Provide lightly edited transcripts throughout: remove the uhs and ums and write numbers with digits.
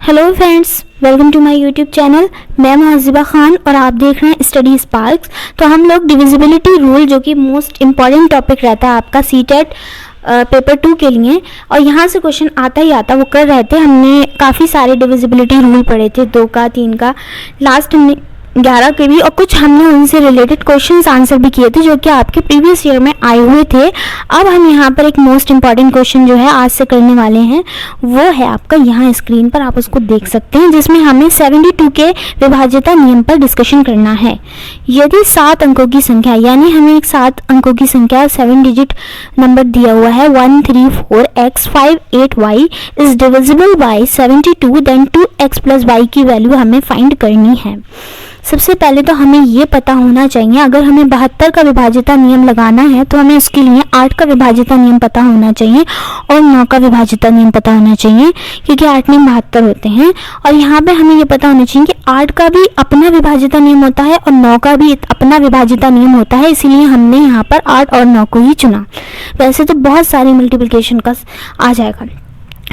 Hello friends, welcome to my YouTube channel. मैं मुहज़िबा खान और आप देख रहे हैं स्टडी स्पार्क्स। तो हम लोग डिविजिबिलिटी रूल, जो कि मोस्ट इम्पॉर्टेंट टॉपिक रहता है आपका सीटेट पेपर 2 के लिए, और यहाँ से क्वेश्चन आता ही आता, वो कर रहे थे। हमने काफ़ी सारे डिविजिबिलिटी रूल पढ़े थे, 2 का 3 का, लास्ट हमने 11 के भी, और कुछ हमने उनसे रिलेटेड क्वेश्चंस आंसर भी किए थे जो कि आपके प्रीवियस ईयर में आए हुए थे। अब हम यहाँ पर एक मोस्ट इम्पॉर्टेंट क्वेश्चन जो है आज से करने वाले हैं, वो है आपका यहाँ स्क्रीन पर आप उसको देख सकते हैं, जिसमें हमें 72 के विभाज्यता नियम पर डिस्कशन करना है। यदि 7 अंकों की संख्या, यानी हमें एक 7 अंकों की संख्या 7 डिजिट नंबर दिया हुआ है 134x58y is divisible by 72, then 2x + y की वैल्यू हमें फाइंड करनी है। सबसे पहले तो हमें ये पता होना चाहिए, अगर हमें 72 का विभाज्यता नियम लगाना है तो हमें उसके लिए 8 का विभाज्यता नियम पता होना चाहिए और 9 का विभाज्यता नियम पता होना चाहिए, क्योंकि 8 में 72 होते हैं। और यहाँ पे हमें ये पता होना चाहिए कि 8 का भी अपना विभाज्यता नियम होता है और 9 का भी अपना विभाज्यता नियम होता है, इसीलिए हमने यहाँ पर 8 और 9 को ही चुना। वैसे तो बहुत सारी मल्टीप्लिकेशन का आ जाएगा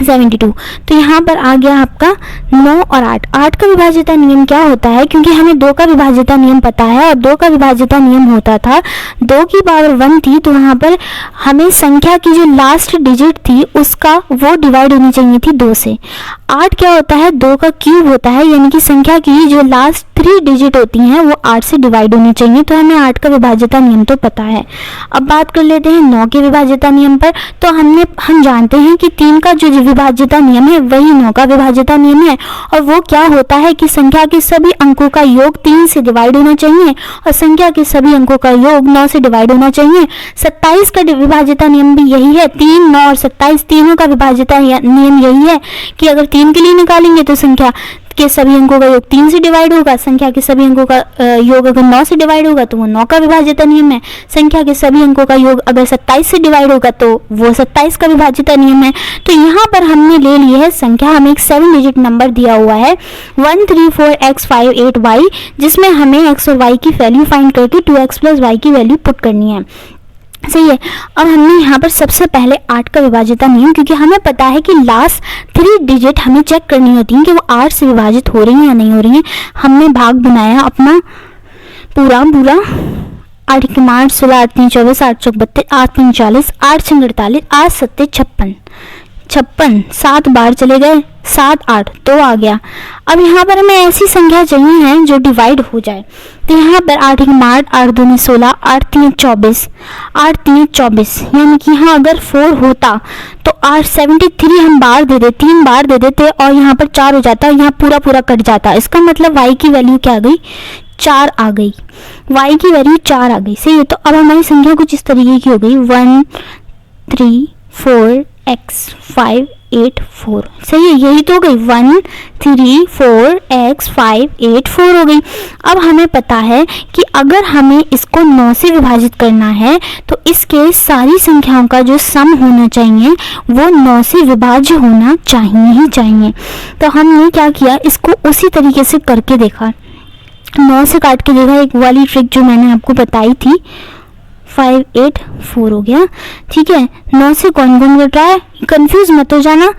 72, तो यहाँ पर आ गया आपका 9 और 8। 8 का विभाज्यता नियम क्या होता है, क्योंकि हमें 2 का विभाज्यता नियम पता है और 2 का विभाज्यता नियम होता था 2 की पावर 1 थी, तो वहाँ पर हमें संख्या की जो लास्ट डिजिट थी उसका वो डिवाइड होनी चाहिए थी 2 से। 8 क्या होता है, 2 का क्यूब होता है, यानी कि संख्या की जो लास्ट 3 डिजिट होती हैं वो 8 से डिवाइड होनी चाहिए, तो हमें 8 का विभाज्यता नियम तो पता है। अब बात कर लेते हैं 9 के विभाज्यता नियम पर। तो हम जानते हैं कि 3 का जो विभाज्यता नियम है वही 9 का विभाज्यता नियम है, और वो क्या होता है कि संख्या के सभी अंकों का योग 3 से डिवाइड होना चाहिए और संख्या के सभी अंकों का योग 9 से डिवाइड होना चाहिए। 27 का विभाज्यता नियम भी यही है। 3, 9 और 27 तीनों का विभाज्यता नियम यही है कि अगर 3 के लिए निकालेंगे तो संख्या के सभी अंकों का योग 3 से डिवाइड होगा, संख्या के सभी अंकों का योग अगर 9 से डिवाइड होगा तो वो 9 का विभाज्यता नियम है, संख्या के सभी अंकों का योग अगर 27 से डिवाइड होगा तो वो 27 का विभाज्यता नियम है। तो यहाँ पर हमने ले ली है संख्या, हमें एक 7 डिजिट नंबर दिया हुआ है 134x58y, जिसमें हमें x और y की वैल्यू फाइंड करके 2x + y की वैल्यू पुट करनी है। सही है। अब हमने यहाँ पर सबसे पहले 8 का विभाज्यता नियम, क्योंकि हमें पता है कि लास्ट 3 डिजिट हमें चेक करनी होती हैं कि वो 8 से विभाजित हो रही हैं या नहीं हो रही हैं। हमने भाग बनाया अपना पूरा 8 के 8 16 8 3 24 8 चौक 32 8 3 40 8 6 48 8 7 56 7 बार चले गए, 7 8 2 आ गया। अब यहाँ पर हमें ऐसी संख्या चाहिए है जो डिवाइड हो जाए, तो यहाँ पर 8 1 8 8 2 16 8 3 24 8 3 24, यानी कि यहाँ अगर 4 होता तो 73 हम बार दे देते, 3 बार दे देते और यहाँ पर 4 हो जाता और यहाँ पूरा कट जाता। इसका मतलब y की वैल्यू क्या आ गई, 4 आ गई, y की वैल्यू 4 आ गई। सही है। तो अब हमारी संख्या कुछ इस तरीके की हो गई 134x584। सही है, यही तो हो गई 134x584 हो गई। अब हमें पता है कि अगर हमें इसको 9 से विभाजित करना है तो इसके सारी संख्याओं का जो सम होना चाहिए वो 9 से विभाज्य होना चाहिए। तो हमने क्या किया, इसको उसी तरीके से करके देखा, 9 से काट के देखा, एक वाली ट्रिक जो मैंने आपको बताई थी। 584 हो गया। ठीक है, 9 से कौन कट रहा है, कंफ्यूज मत हो जाना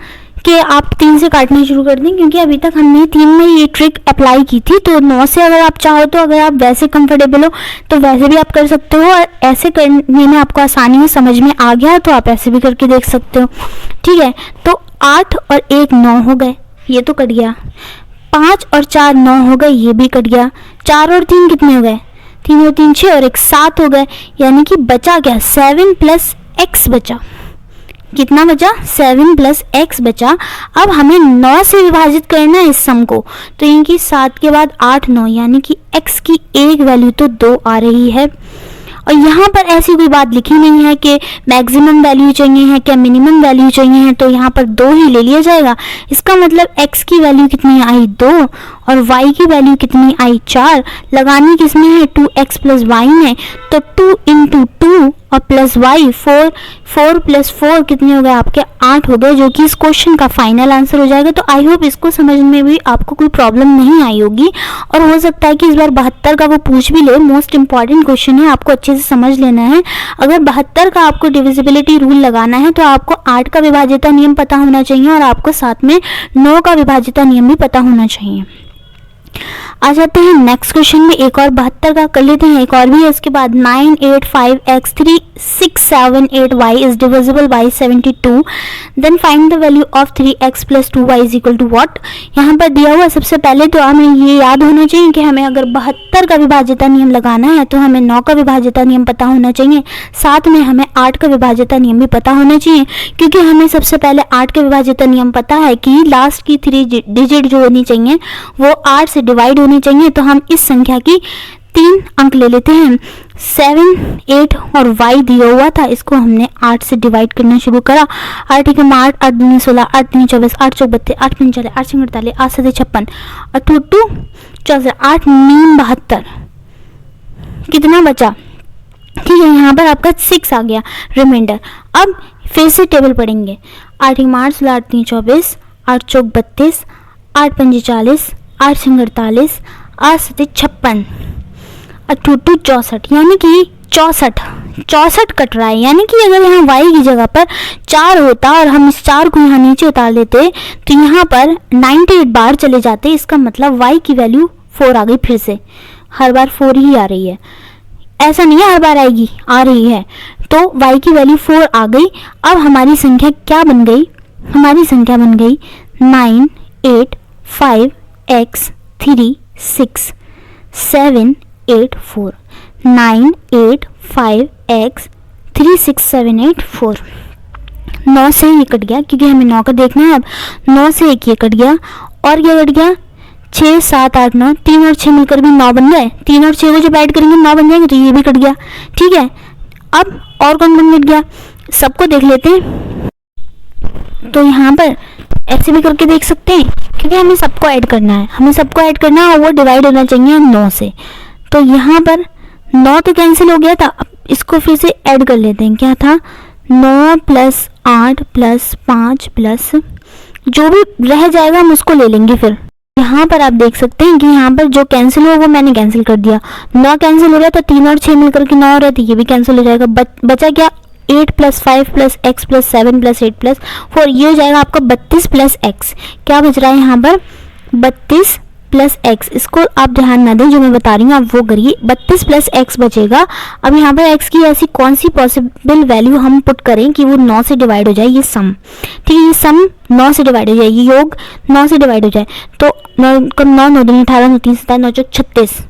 कि आप 3 से काटना शुरू कर दें, क्योंकि अभी तक हमने 3 में ये ट्रिक अप्लाई की थी। तो 9 से अगर आप चाहो तो, अगर आप वैसे कंफर्टेबल हो तो वैसे भी आप कर सकते हो, और ऐसे करने में आपको आसानी हो, समझ में आ गया तो आप ऐसे भी करके देख सकते हो। ठीक है, तो 8 और 1 9 हो गए, ये तो कट गया। 5 और 4 9 हो गए, ये भी कट गया। 4 और 3 कितने हो गए, 3 और 3 6 और 1 7 हो गए, यानी कि बचा क्या, 7 + x बचा। कितना बचा, 7 + x बचा। अब हमें 9 से विभाजित करना है इस सम को, तो इनकी 7 के बाद 8 9, यानी कि x की एक वैल्यू तो 2 आ रही है। और यहाँ पर ऐसी कोई बात लिखी नहीं है कि मैक्सिमम वैल्यू चाहिए है क्या मिनिमम वैल्यू चाहिए है, तो यहाँ पर 2 ही ले लिया जाएगा। इसका मतलब x की वैल्यू कितनी आई, 2, और y की वैल्यू कितनी आई, 4। लगानी किसमें है, 2x + y में, तो 2 × 2 और + प्लस वाई, 4 प्लस 4 कितने हो गए आपके 8 हो गए, जो कि इस क्वेश्चन का फाइनल आंसर हो जाएगा। तो आई होप इसको समझने में भी आपको कोई प्रॉब्लम नहीं आई होगी, और हो सकता है कि इस बार 72 का वो पूछ भी ले। मोस्ट इंपॉर्टेंट क्वेश्चन है, आपको अच्छे से समझ लेना है। अगर 72 का आपको डिविजिबिलिटी रूल लगाना है तो आपको 8 का विभाज्यता नियम पता होना चाहिए, और आपको साथ में 9 का विभाज्यता नियम भी पता होना चाहिए। आ जाते हैं नेक्स्ट क्वेश्चन में, एक और 72 का कर लेते हैं, एक और भी है इसके बाद। 9, 8, 5, x, 3, 6, 7, 8, y is divisible by 72, then find the value of 3x plus 2y is equal to what। यहाँ पर दिया हुआ सबसे पहले तो हमें ये याद होना चाहिए कि हमें अगर 72 का विभाज्यता नियम लगाना है तो हमें 9 का विभाज्यता नियम पता होना चाहिए, साथ में हमें 8 का विभाज्यता नियम भी पता होना चाहिए, क्योंकि हमें सबसे पहले 8 का विभाज्यता नियम पता है कि लास्ट की 3 डिजिट जो होनी चाहिए वो 8 से डिवाइड होनी चाहिए। तो हम इस संख्या की 3 अंक ले लेते हैं, 7, 8 और y दिया हुआ था, इसको हमने 8 से डिवाइड करना शुरू करा। 8 के 8, 8 दूनी 16, 8 तीन 24, 8 चौक 32, 8 पंच 40, 8 छः 48, 8 7 56, 8 2 64, 8 9 72, कितना बचा? ठीक है, यहाँ पर आपका 6 आ गया रिमाइंडर। अब फिर से टेबल पढ़ेंगे, 8 के 8 16, 8 3 24, 8 चौक 32, 8 पंच 40, 8 छः 48, 8 7 56, 8 2 64, यानी कि 64 कट रहा है। यानी कि अगर यहाँ y की जगह पर 4 होता और हम इस 4 को यहाँ नीचे उतार लेते तो यहाँ पर 98 बार चले जाते। इसका मतलब y की वैल्यू 4 आ गई। फिर से हर बार 4 ही आ रही है, ऐसा नहीं है हर बार आएगी, आ रही है। तो y की वैल्यू 4 आ गई। अब हमारी संख्या क्या बन गई? हमारी संख्या बन गई 9, 8, 5, x, 3, 6, 7, 8, 4, 9, 8, 5, x, 3, 6, 7, 8, 4। 9 से ये कट गया क्योंकि हमें 9 का देखना है। अब 9 से 1 ये कट गया, और क्या कट गया? 6, 7, 8, 9, 3 और 6 मिलकर भी 9 बन गए। 3 और 6 को जब ऐड करेंगे 9 बन जाएंगे, तो ये भी कट गया। ठीक है, अब और कौन बन गया? सबको देख लेते हैं। तो यहाँ पर ऐसे भी करके देख सकते हैं, क्योंकि हमें सबको ऐड करना है, और वो डिवाइड होना चाहिए 9 से। तो यहाँ पर 9 तो कैंसिल हो गया था, अब इसको फिर से ऐड कर लेते हैं। क्या था? 9 प्लस 8 प्लस 5 प्लस जो भी रह जाएगा हम उसको ले लेंगे। फिर यहाँ पर आप देख सकते हैं कि यहाँ पर जो कैंसिल हुआ वो मैंने कैंसिल कर दिया। 9 कैंसिल हो गया तो 3 और 6 मिलकर के 9 हो रहा था, ये भी कैंसिल हो जाएगा। बचा क्या? 8 plus 5 plus x plus 7 plus 8 plus 4, ये हो जाएगा आपका 32 प्लस x। क्या बच रहा है यहाँ पर? 32 प्लस x। इसको आप ध्यान ना दें, जो मैं बता रही हूँ आप वो करिए। 32 प्लस x बचेगा। अब यहाँ पर x की ऐसी कौन सी पॉसिबल वैल्यू हम पुट करें कि वो 9 से डिवाइड हो जाए? ये सम, ठीक है, ये सम 9 से डिवाइड हो जाए, ये योग 9 से डिवाइड हो जाए। तो 9 9 दूनी 18, 9 3 17, 9 चौक 36,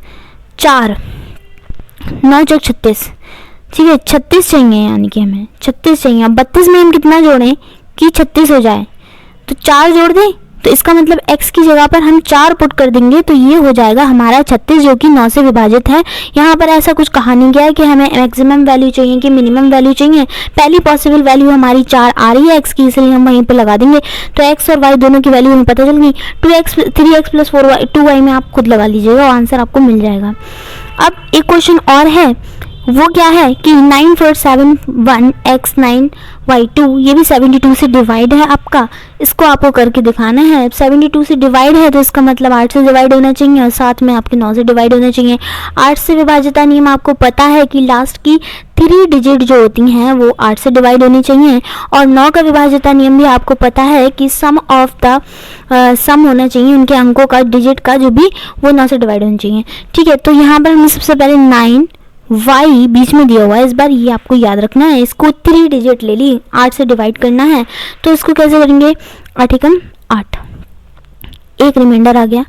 4 9 चौक 36, ठीक है, 36 चाहिए, यानी कि हमें 36 चाहिए। अब 32 में हम कितना जोड़ें कि 36 हो जाए? तो 4 जोड़ दें, तो इसका मतलब x की जगह पर हम 4 पुट कर देंगे, तो ये हो जाएगा हमारा 36, जो कि 9 से विभाजित है। यहाँ पर ऐसा कुछ कहा नहीं गया है कि हमें मैक्सिमम वैल्यू चाहिए कि मिनिमम वैल्यू चाहिए। पहली पॉसिबल वैल्यू हमारी 4 आ रही है x की, इसलिए हम वहीं पर लगा देंगे। तो x और y दोनों की वैल्यू हमें पता चल गई। 3x प्लस 4y 2y में आप खुद लगा लीजिएगा, आंसर आपको मिल जाएगा। अब एक क्वेश्चन और है, वो क्या है कि 9 4 7 1 x 9 y 2, ये भी 72 से डिवाइड है आपका। इसको आपको करके दिखाना है। 72 से डिवाइड है तो इसका मतलब 8 से डिवाइड होना चाहिए, और साथ में आपके 9 से डिवाइड होना चाहिए। 8 से विभाज्यता नियम आपको पता है कि लास्ट की 3 डिजिट जो होती हैं वो 8 से डिवाइड होनी चाहिए, और 9 का विभाज्यता नियम भी आपको पता है कि सम ऑफ द सम होना चाहिए, उनके अंकों का, डिजिट का जो भी, वो 9 से डिवाइड होना चाहिए। ठीक है, तो यहाँ पर हमने सबसे पहले 9 y बीच में दिया हुआ है, इस बार ये आपको याद रखना है। इसको 3 डिजिट ले ली, 8 से डिवाइड करना है, तो इसको कैसे करेंगे? 8 एकम 8, एक रिमाइंडर आ गया,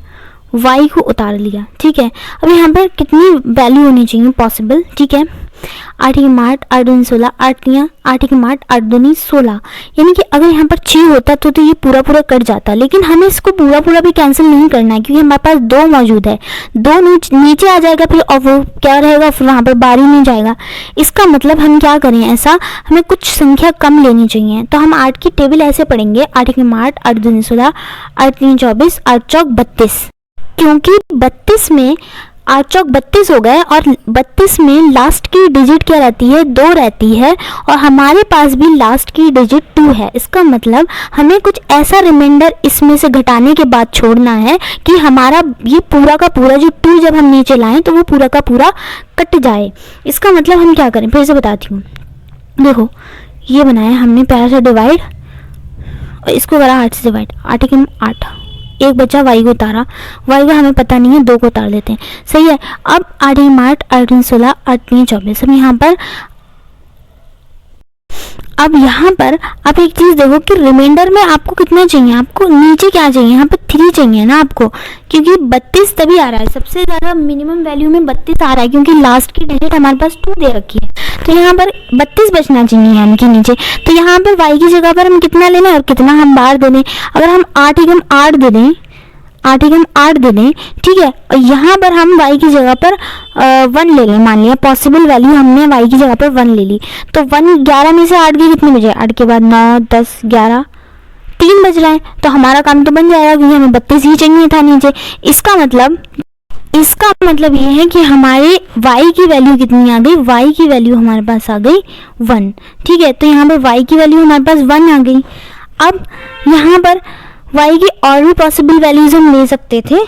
y को उतार लिया। ठीक है, अब यहाँ पर कितनी वैल्यू होनी चाहिए पॉसिबल? ठीक है, 8 के 8 8 दूनी 16, 8 3 8 के 8 8 दूनी 16, यानी कि अगर यहाँ पर 6 होता तो ये पूरा कट जाता, लेकिन हमें इसको पूरा भी कैंसिल नहीं करना है, क्योंकि हमारे पास 2 मौजूद है। 2 नीचे आ जाएगा फिर, और वो क्या रहेगा? फिर वहाँ पर बार ही नहीं जाएगा। इसका मतलब हम क्या करें? ऐसा हमें कुछ संख्या कम लेनी चाहिए। तो हम 8 की टेबल ऐसे पढ़ेंगे, 8 के 8 8 दूनी 16, 8 3 24, 8 चौक 32, क्योंकि 32 में 8 चौक 32 हो गए, और 32 में लास्ट की डिजिट क्या रहती है, 2 रहती है, और हमारे पास भी लास्ट की डिजिट 2 है। इसका मतलब हमें कुछ ऐसा रिमाइंडर इसमें से घटाने के बाद छोड़ना है कि हमारा ये पूरा का पूरा जो 2 जब हम नीचे लाएं तो वो पूरा का पूरा कट जाए। इसका मतलब हम क्या करें, फिर से बताती हूँ। देखो ये बनाया हमने प्यारा सा डिवाइड, और इसको करा 8 से डिवाइड, 8 एकम 8, एक बचा y को उतारा, y का हमें पता नहीं है, 2 को उतार देते हैं, सही है। अब 8 एकम 8, 8 एकम 16, 8 एकम 24। अब यहाँ पर आप एक चीज़ देखो कि रिमाइंडर में आपको कितना चाहिए, आपको नीचे क्या चाहिए, यहाँ पर 3 चाहिए ना आपको, क्योंकि 32 तभी आ रहा है, सबसे ज़्यादा मिनिमम वैल्यू में 32 आ रहा है, क्योंकि लास्ट की डिजिट हमारे पास 2 दे रखी है, तो यहाँ पर 32 बचना चाहिए m के नीचे। तो यहाँ पर y की जगह पर हम कितना ले लें और कितना हम बाहर दे दें। अगर हम 8 एकम 8 दे दें, 8 एकम 8 दे दें, ठीक है, और यहाँ पर हम y की जगह पर 1 ले लें, मान लिया पॉसिबल वैल्यू हमने y की जगह पर 1 ले ली, तो 1 11 में से 8 के कितने बचे, 8 के बाद 9 10 11, 3 बच रहे हैं, तो हमारा काम तो बन जाएगा क्योंकि हमें 32 ही चाहिए था नीचे। इसका मतलब ये है कि हमारे y की वैल्यू कितनी आ गई, y की वैल्यू हमारे पास आ गई 1, ठीक है। तो यहाँ पर y की वैल्यू हमारे पास 1 आ गई। अब यहाँ पर y की और भी पॉसिबल वैल्यूज हम ले सकते थे,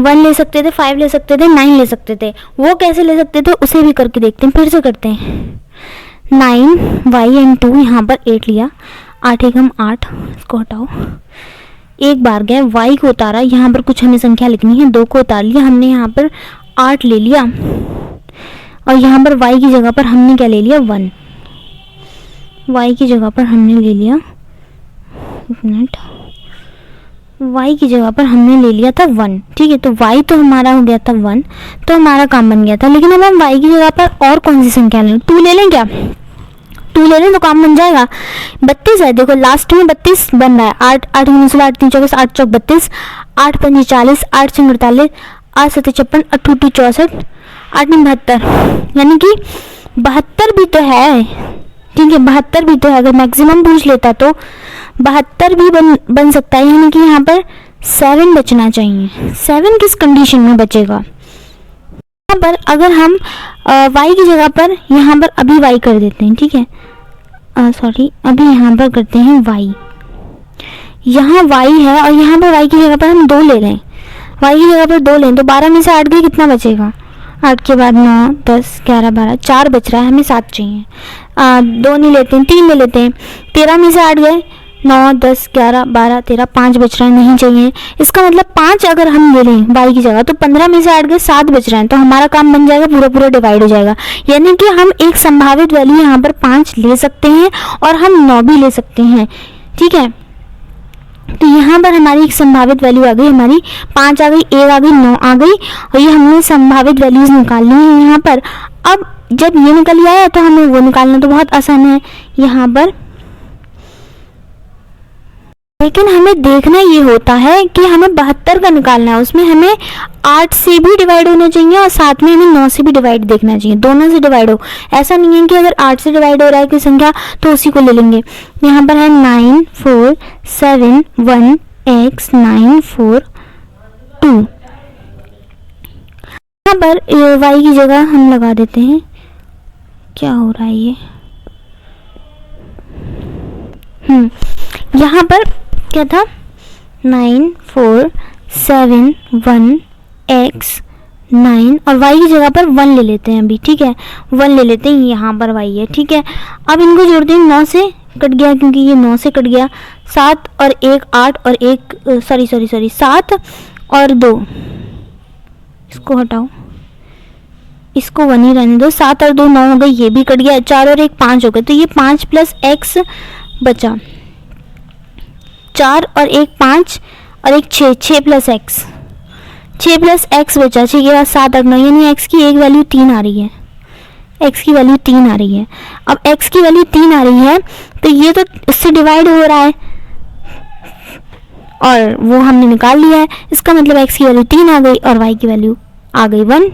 1 ले सकते थे, 5 ले सकते थे, 9 ले सकते थे। वो कैसे ले सकते थे उसे भी करके देखते हैं, फिर से करते हैं। 9 y एंड 2, यहाँ पर 8 लिया, 8 एकम 8, इसको हटाओ, एक बार गए, y को उतारा, यहाँ पर कुछ हमें संख्या लिखनी है, 2 को उतार लिया हमने, यहाँ पर 8 ले लिया, और यहाँ पर y की जगह पर हमने क्या ले लिया, 1, y की जगह पर हमने ले लिया, एक मिनट, y की जगह पर हमने ले लिया था 1, ठीक है। तो y तो हमारा हो गया था 1, तो हमारा काम बन गया था। लेकिन अब हम y की जगह पर और कौन सी संख्या लें, 2 ले लें क्या, 2 ले लें तो काम बन जाएगा। 32 है, देखो लास्ट में 32 बन रहा है, 8 8 9 16 8 3 24, 8 चौक 32, 8 5 40, 8 6 48, 8 7 56, 8 2 64, 8 9 72, यानी कि 72 भी तो है, ठीक है, 72 भी तो है। अगर मैक्सिमम पूछ लेता तो 72 भी बन सकता है, यानी कि यहाँ पर 7 बचना चाहिए। 7 किस कंडीशन में बचेगा, यहाँ पर अगर हम y की जगह पर यहाँ पर अभी y कर देते हैं, ठीक है, सॉरी अभी यहाँ पर करते हैं y, यहाँ y है और यहाँ पर y की जगह पर हम 2 ले लें, y की जगह पर 2 लें, तो 12 में से 8 गए, कितना बचेगा, 8 के बाद 9 10 11 12, 4 बच रहा है, हमें 7 चाहिए, 2 नहीं लेते हैं, 3 ले लेते हैं, 13 में से 8 गए, 9 10 11 12 13, 5 बच रहा है, नहीं चाहिए। इसका मतलब 5 अगर हम ले लें y की जगह, तो 15 में से 8 गए, 7 बच रहे हैं, तो हमारा काम बन जाएगा, पूरा पूरा डिवाइड हो जाएगा। यानी कि हम एक संभावित वैल्यू यहाँ पर 5 ले सकते हैं और हम 9 भी ले सकते हैं, ठीक है। तो यहाँ पर हमारी एक संभावित वैल्यू आ गई, हमारी 5 आ गई, 1 आ गई, 9 आ गई, और ये हमने संभावित वैल्यूज निकालनी है यहाँ पर। अब जब ये निकल आया तो हमें वो निकालना तो बहुत आसान है यहाँ पर, लेकिन हमें देखना ये होता है कि हमें 72 का निकालना है, उसमें हमें 8 से भी डिवाइड होना चाहिए और साथ में हमें 9 से भी डिवाइड देखना चाहिए, दोनों से डिवाइड हो। ऐसा नहीं है कि अगर 8 से डिवाइड हो रहा है कोई संख्या तो उसी को ले लेंगे। यहाँ पर है 9 4 7 1 x 9 4 2, यहाँ पर y की जगह हम लगा देते हैं, क्या हो रहा है ये, यहाँ पर क्या था, 9 4 7 1 x 9, और y की जगह पर 1 ले लेते हैं अभी, ठीक है, 1 ले लेते हैं, यहाँ पर y है, ठीक है। अब इनको जोड़ते हैं, 9 से कट गया क्योंकि ये 9 से कट गया, 7 और 1 8 और 1 सॉरी 7 और 2, इसको हटाओ, इसको 1 ही रहने दो, 7 और 2 9 हो गए, ये भी कट गया, 4 और 1 5 हो गए, तो ये 5 प्लस x बचा, 4 और 1 5 और 1 6, 6 प्लस x, 6 प्लस x बचा, 6 के बाद 7 और 9, यानी x की एक वैल्यू 3 आ रही है, x की वैल्यू 3 आ रही है। अब x की वैल्यू 3 आ रही है तो ये तो इससे डिवाइड हो रहा है और वो हमने निकाल लिया है, इसका मतलब x की वैल्यू 3 आ गई और y की वैल्यू आ गई 1।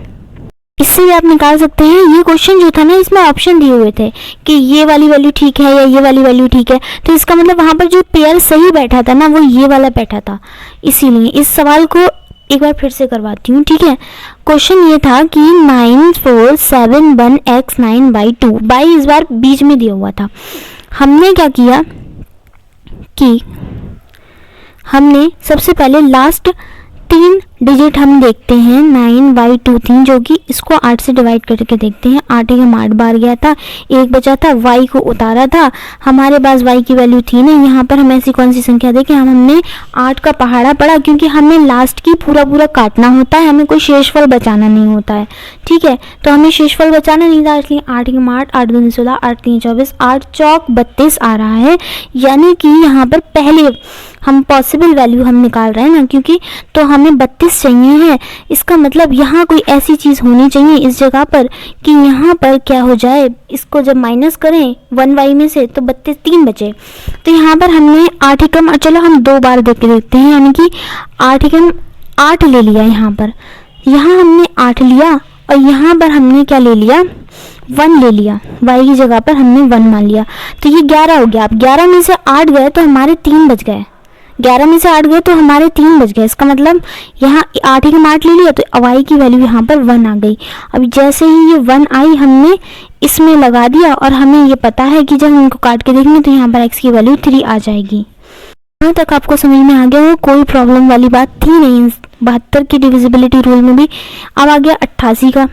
इससे भी आप निकाल सकते हैं। ये क्वेश्चन जो था ना, इसमें ऑप्शन दिए हुए थे कि ये वाली वैल्यू ठीक है या ये वाली वैल्यू ठीक है, तो इसका मतलब वहाँ पर जो पेयर सही बैठा था ना वो ये वाला बैठा था, इसीलिए इस सवाल को एक बार फिर से करवाती हूँ, ठीक है। क्वेश्चन ये था कि 9471x9/2 बाई इस बार बीच में दिया हुआ था। हमने क्या किया कि हमने सबसे पहले लास्ट 3 डिजिट हम देखते हैं 9/2 थी, जो कि इसको 8 से डिवाइड करके देखते हैं। 8 एकम 8 बार गया था, 1 बचा था, y को उतारा था, हमारे पास y की वैल्यू थी नहीं। यहाँ पर हम ऐसी कौन सी संख्या देखें, हमने 8 का पहाड़ा पढ़ा, क्योंकि हमें लास्ट की पूरा काटना होता है, हमें कोई शेषफल बचाना नहीं होता है, ठीक है। तो हमें शेषफल बचाना नहीं था, इसलिए 8 एकम 8, 8 दूनी 16, 8 तीन 24, 8 चौक 32 आ रहा है। यानी कि यहाँ पर पहले हम पॉसिबल वैल्यू हम निकाल रहे हैं ना, क्योंकि तो हमें 32 चाहिए है। इसका मतलब यहाँ कोई ऐसी चीज़ होनी चाहिए इस जगह पर कि यहाँ पर क्या हो जाए, इसको जब माइनस करें 1y में से तो 32 3 बचे। तो यहाँ पर हमने 8 एकम, चलो हम 2 बार देख के देखते हैं, यानी कि 8 एकम 8 ले लिया। यहाँ हमने 8 लिया और यहाँ पर हमने क्या ले लिया, 1 ले लिया, y की जगह पर हमने 1 मान लिया, तो ये 11 हो गया। अब 11 में से 8 गए तो हमारे 3 बच गए, 11 में से 8 गए तो हमारे 3 बच गए। इसका मतलब यहाँ 8 एकम 8 ले लिया तो y की वैल्यू यहाँ पर 1 आ गई। अब जैसे ही ये 1 आई हमने इसमें लगा दिया, और हमें ये पता है कि जब हम इनको काट के देखेंगे तो यहाँ पर x की वैल्यू 3 आ जाएगी। यहाँ तक आपको समझ में आ गया हो, कोई प्रॉब्लम वाली बात थी नहीं 72 की डिविजिबिलिटी रूल में भी। अब आ गया 88 का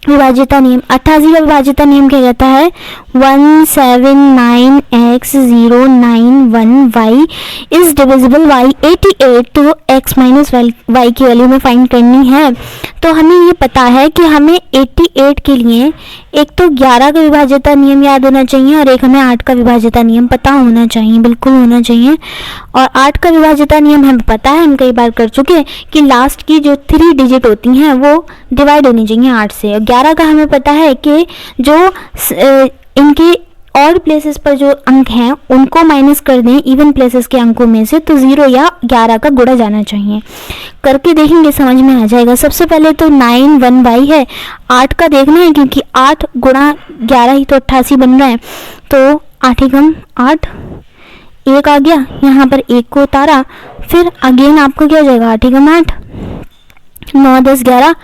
विभाज्यता नियम। 88 का विभाज्यता नियम क्या कहता है, 179x091y इज डिविजिबल बाई 88, तो x माइनस y की वैल्यू में फाइंड करनी है। तो हमें ये पता है कि हमें 88 के लिए एक तो 11 का विभाज्यता नियम याद होना चाहिए, और एक हमें 8 का विभाज्यता नियम पता होना चाहिए, बिल्कुल होना चाहिए। और 8 का विभाज्यता नियम हमें पता है, हम कई बार कर चुके हैं कि लास्ट की जो 3 डिजिट होती हैं वो डिवाइड होनी चाहिए 8 से। और 11 का हमें पता है कि जो इनके ऑड प्लेसेस पर जो अंक हैं उनको माइनस कर दें इवन प्लेसेस के अंकों में से, तो 0 या 11 का गुणा जाना चाहिए। करके देखेंगे, समझ में आ जाएगा। सबसे पहले तो 9 1y है, 8 का देखना है, क्योंकि 8 गुणा 11 ही तो 88 बन रहा है। तो 8 एकम 8, 1 आ गया, यहाँ पर 1 को उतारा, फिर अगेन आपको क्या हो जाएगा 8 एकम 8, 9 10 11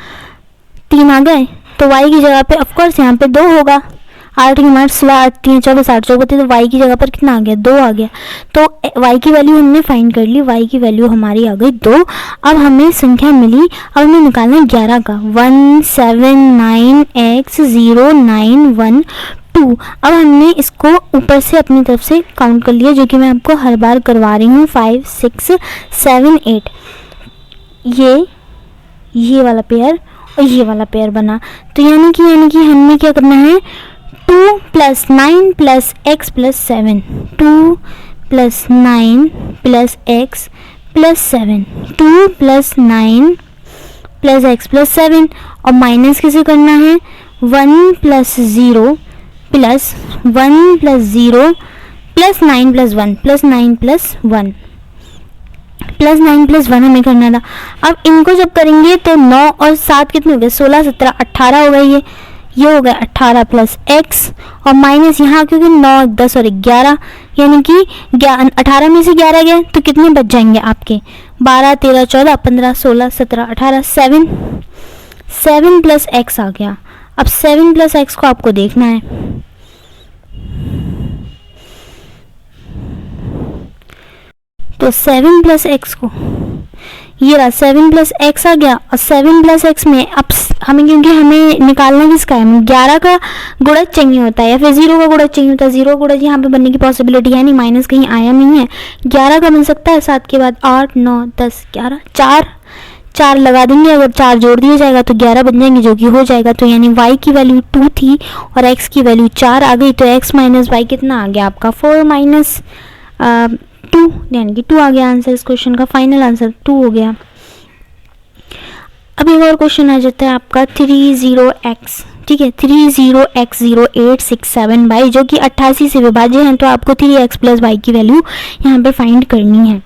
3 आ गए। तो y की जगह पे ऑफकोर्स यहाँ पे 2 होगा, 8 की 8 16 8 3 24 8 24, तो y की जगह पर कितना आ गया 2 आ गया। तो y की वैल्यू हमने फाइंड कर ली, y की वैल्यू हमारी आ गई 2। अब हमें संख्या मिली, अब हमें निकालना है 11 का, 179x091 अब हमने इसको ऊपर से अपनी तरफ से काउंट कर लिया, जो कि मैं आपको हर बार करवा रही हूँ। 5 6 7 8 ये वाला पेयर और ये वाला पेयर बना। तो यानी कि हमें क्या करना है, 2 + 9 + x + 7, 2 + 9 + x + 7, 2 + 9 + x + 7, और माइनस किसे करना है, 1 + 0 + 1 + 0 + 9 + 1 + 9 + 1 + 9 + 1 हमें करना था। अब इनको जब करेंगे तो 9 और 7 कितने हो गए, 16 17 18 हो गए। ये हो गया 18 + x, और माइनस यहाँ क्योंकि 9 10 और 11, यानी कि 18 में से 11 गए तो कितने बच जाएंगे आपके, 12 13 14 15 16 17 18, 7 + x आ गया। अब 7 + x को आपको देखना है, तो 7 + x को, ये रहा 7 + x आ गया। और 7 + x में अब हमें, क्योंकि हमें निकालना किसका है, 11 का गुणज चाहिए होता है या फिर 0 का गुणज चाहिए होता है। 0 गुणज यहाँ पे बनने की पॉसिबिलिटी है नहीं, माइनस कहीं आया नहीं है। 11 का बन सकता है, 7 के बाद 8 9 10 11, 4 लगा देंगे, अगर 4 जोड़ दिया जाएगा तो 11 बन जाएंगे, जो कि हो जाएगा। तो यानी y की वैल्यू 2 थी और x की वैल्यू 4 आ गई, तो x - y कितना आ गया आपका, 4 - 2, यानी कि 2 आ गया आंसर। इस क्वेश्चन का फाइनल आंसर 2 हो गया। अब एक और क्वेश्चन आ जाता है आपका 30x, ठीक है, 30x0867y, जो कि 88 से विभाज्य है, तो आपको 3x + y की वैल्यू यहाँ पे फाइंड करनी है।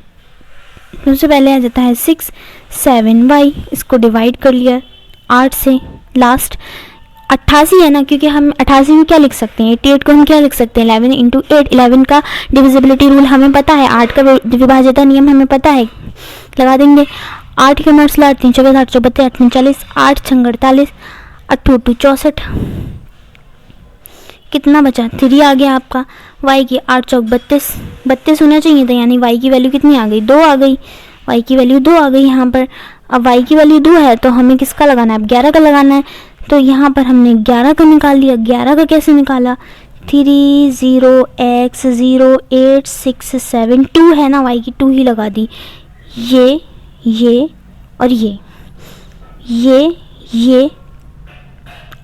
सबसे पहले आ जाता है 6 7y, इसको डिवाइड कर लिया 8 से, लास्ट 88 है ना, क्योंकि हम 88 को क्या लिख सकते हैं, 88 को हम क्या लिख सकते हैं, 11 × 8, 11 का डिविजिबिलिटी रूल हमें पता है, 8 का विभाज्यता नियम हमें पता है, लगा देंगे। 8 के मार्क्स 8 3 24 8 32 8 39 8 6 48 8 2 64, कितना बचा 3 आ गया आपका। y की 8 चौक 32, 32 होना चाहिए था, यानी y की वैल्यू कितनी आ गई 2 आ गई, y की वैल्यू 2 आ गई यहाँ पर। अब y की वैल्यू 2 है तो हमें किसका लगाना है, अब 11 का लगाना है। तो यहाँ पर हमने 11 का निकाल लिया। 11 का कैसे निकाला, 30x0867 है ना, y की 2 ही लगा दी। ये और ये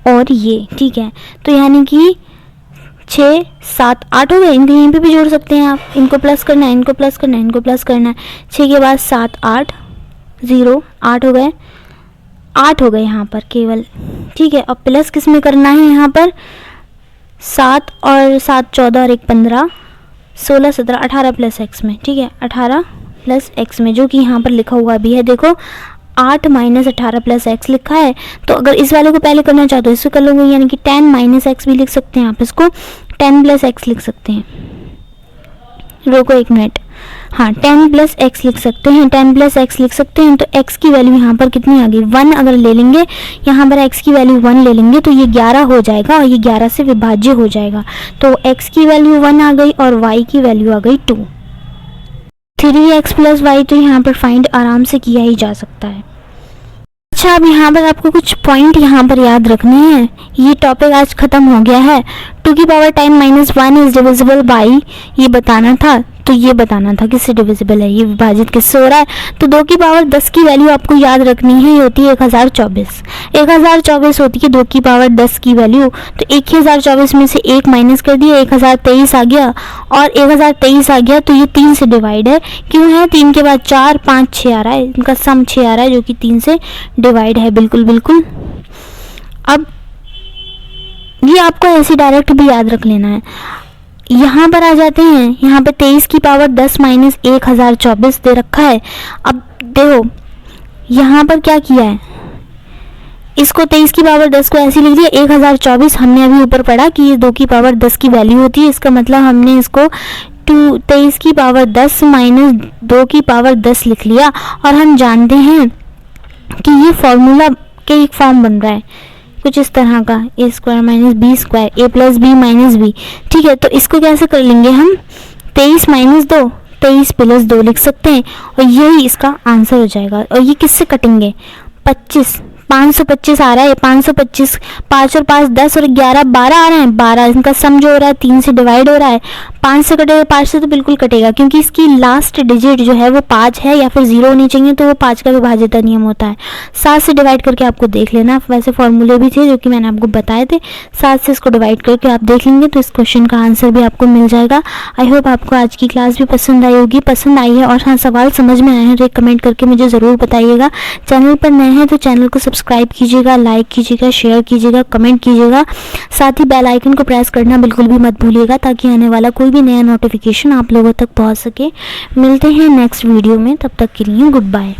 और ये, ठीक है। तो यानी कि 6 7 8 हो गए। इनको यहीं पे भी जोड़ सकते हैं आप, इनको प्लस करना है, इनको प्लस करना है, इनको प्लस करना है। 6 के बाद 7 8 0 8 हो गए, 8 हो गए यहाँ पर केवल, ठीक है। अब प्लस किस में करना है, यहाँ पर 7 और 7 14 और 1 15 16 17 18 प्लस x में, ठीक है। 18 प्लस x में, जो कि यहाँ पर लिखा हुआ भी है, देखो 8 माइनस 18 प्लस x लिखा है। तो अगर इस वाले को पहले करना चाहते हो इसको कर लोगे, यानी कि 10 माइनस x भी लिख सकते हैं आप, इसको 10 प्लस x लिख सकते हैं। रोको 1 मिनट, हाँ 10 प्लस x लिख सकते हैं, 10 प्लस x लिख सकते हैं। तो x की वैल्यू यहाँ पर कितनी आ गई 1, अगर ले लेंगे यहाँ पर x की वैल्यू 1 ले लेंगे तो ये 11 हो जाएगा और ये 11 से विभाज्य हो जाएगा। तो x की वैल्यू 1 आ गई और y की वैल्यू आ गई 2। 3x प्लस वाई तो यहाँ पर फाइंड आराम से किया ही जा सकता है। अच्छा, अब यहाँ पर आपको कुछ पॉइंट यहाँ पर याद रखने हैं। ये टॉपिक आज खत्म हो गया है। 2 की power 10 minus 1 is divisible by, ये बताना था। तो ये बताना था किससे डिविजिबल है, ये विभाजित किससे हो रहा है। तो 2 की पावर 10 की वैल्यू आपको याद रखनी है, ये होती है 1024। 1024 होती है 2 की पावर 10 की वैल्यू। तो 1024 में से 1 माइनस कर दिया, 1023 आ गया, और 1023 आ गया तो ये 3 से डिवाइड है। क्यों है, 3 के बाद 4 5 6 आ रहा है, इनका सम 6 आ रहा है, जो कि 3 से डिवाइड है। बिल्कुल बिल्कुल। अब ये आपको ऐसे डायरेक्ट भी याद रख लेना है। यहाँ पर आ जाते हैं, यहाँ पे 23 की पावर 10 माइनस 1024 दे रखा है। अब देखो यहाँ पर क्या किया है, इसको 23 की पावर 10 को ऐसे लिख दिया, 1024 हमने अभी ऊपर पढ़ा कि ये 2 की पावर 10 की वैल्यू होती है। इसका मतलब हमने इसको 23 की पावर 10 माइनस 2 की पावर 10 लिख लिया। और हम जानते हैं कि ये फॉर्मूला के एक फॉर्म बन रहा है कुछ इस तरह का, ए स्क्वायर माइनस बी स्क्वायर, ए प्लस बी माइनस बी, ठीक है। तो इसको कैसे कर लेंगे हम, 23 माइनस 2 23 प्लस 2 लिख सकते हैं और यही इसका आंसर हो जाएगा। और ये किससे कटेंगे, 25 525 आ रहा है, 525 5 और 5 10 और 11 12 आ रहे हैं, 12 इनका सम जो हो रहा है 3 से डिवाइड हो रहा है। 5 से कटेगा, 5 से तो बिल्कुल कटेगा क्योंकि इसकी लास्ट डिजिट जो है वो 5 है या फिर 0 होनी चाहिए, तो वो 5 का विभाज्यता नियम होता है। 7 से डिवाइड करके आपको देख लेना, वैसे फॉर्मूले भी थे जो कि मैंने आपको बताए थे। 7 से इसको डिवाइड करके आप देख लेंगे तो इस क्वेश्चन का आंसर भी आपको मिल जाएगा। आई होप आपको आज की क्लास भी पसंद आई होगी। पसंद आई है और हाँ सवाल समझ में आए हैं तो एक कमेंट करके मुझे ज़रूर बताइएगा। चैनल पर नए हैं तो चैनल को सब्सक्राइब कीजिएगा, लाइक कीजिएगा, शेयर कीजिएगा, कमेंट कीजिएगा। साथ ही बेल आइकन को प्रेस करना बिल्कुल भी मत भूलिएगा ताकि आने वाला कोई भी नया नोटिफिकेशन आप लोगों तक पहुंच सके। मिलते हैं नेक्स्ट वीडियो में, तब तक के लिए गुड बाय।